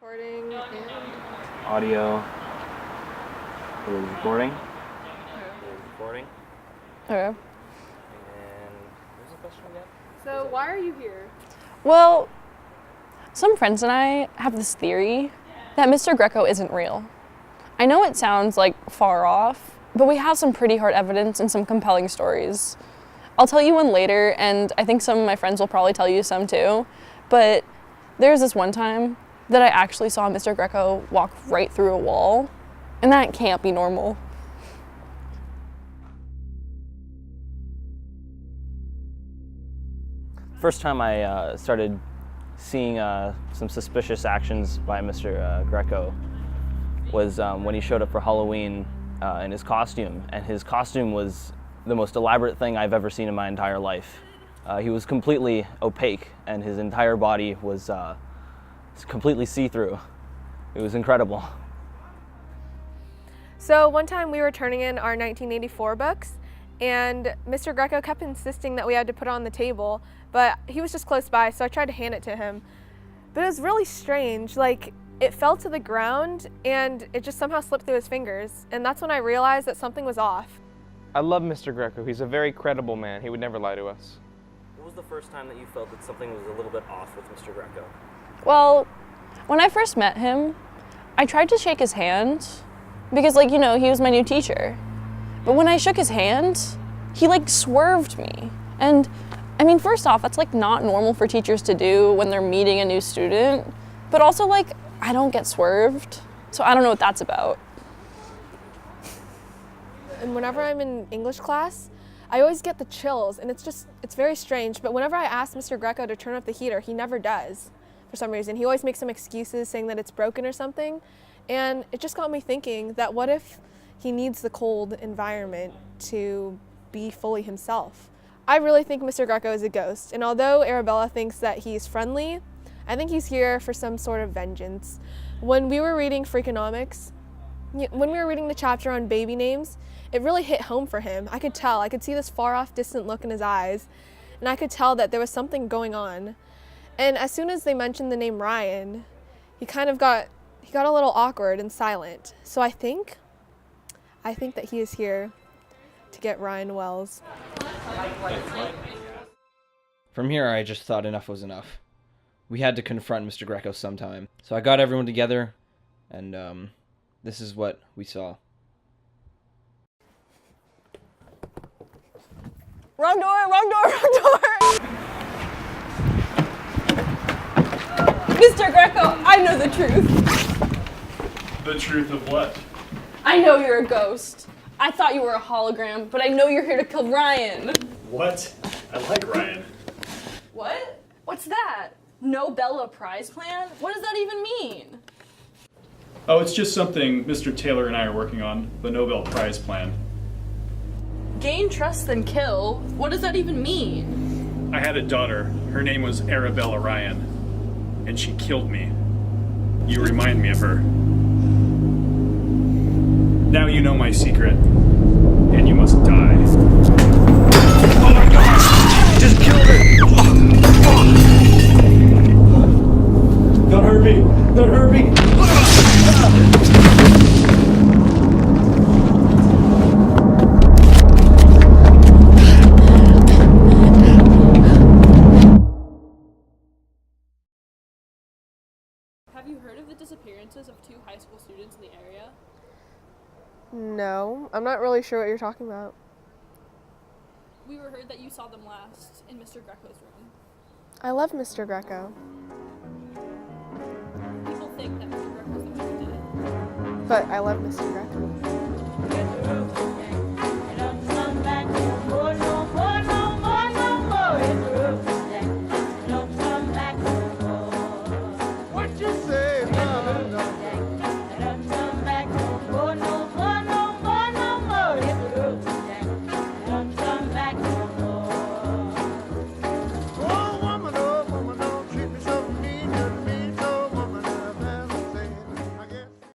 Recording and Audio. It is recording. It is recording. Okay. And what was the question again? so why are you here? Well, some friends and I have this theory that Mr. Greco isn't real. I know it sounds like far off, but we have some pretty hard evidence and some compelling stories. I'll tell you one later, and I think some of my friends will probably tell you some too, but there's this one time that I actually saw Mr. Greco walk right through a wall, and that can't be normal. First time I started seeing some suspicious actions by Mr. Greco was when he showed up for Halloween in his costume, and his costume was the most elaborate thing I've ever seen in my entire life. He was completely opaque, and his entire body was completely see-through. It was incredible. So one time we were turning in our 1984 books, and Mr. Greco kept insisting that we had to put it on the table, but he was just close by, so I tried to hand it to him. But it was really strange, like it fell to the ground and it just somehow slipped through his fingers, and that's when I realized that something was off. I love Mr. Greco. He's a very credible man. He would never lie to us. What was the first time that you felt that something was a little bit off with Mr. Greco? Well, when I first met him, I tried to shake his hand because, like, you know, he was my new teacher. But when I shook his hand, he, like, swerved me. And, I mean, first off, that's, like, not normal for teachers to do when they're meeting a new student. But also, like, I don't get swerved, so I don't know what that's about. And whenever I'm in English class, I always get the chills, and it's very strange. But whenever I ask Mr. Greco to turn up the heater, he never does for some reason. He always makes some excuses saying that it's broken or something. And it just got me thinking that what if he needs the cold environment to be fully himself? I really think Mr. Greco is a ghost. And although Arabella thinks that he's friendly, I think he's here for some sort of vengeance. When we were reading Freakonomics, when we were reading the chapter on baby names, it really hit home for him. I could tell. I could see this far off, distant look in his eyes, and I could tell that there was something going on. And as soon as they mentioned the name Ryan, he got a little awkward and silent. So I think that he is here to get Ryan Wells. From here, I just thought enough was enough. We had to confront Mr. Greco sometime. So I got everyone together, and this is what we saw. Wrong door, wrong door, wrong door! Mr. Greco, I know the truth. The truth of what? I know you're a ghost. I thought you were a hologram, but I know you're here to kill Ryan. What? I like Ryan. What? What's that? Nobel Prize plan? What does that even mean? Oh, it's just something Mr. Taylor and I are working on, the Nobel Prize plan. Gain trust then kill? What does that even mean? I had a daughter. Her name was Arabella Ryan, and she killed me. You remind me of her. Now you know my secret, and you must die. Oh my gosh! Just killed her! Don't hurt me! Don't hurt me! Have you heard of the disappearances of 2 high school students in the area? No, I'm not really sure what you're talking about. We were heard that you saw them last in Mr. Greco's room. I love Mr. Greco, People think that Mr. Greco's the one who did it. but I love Mr. Greco.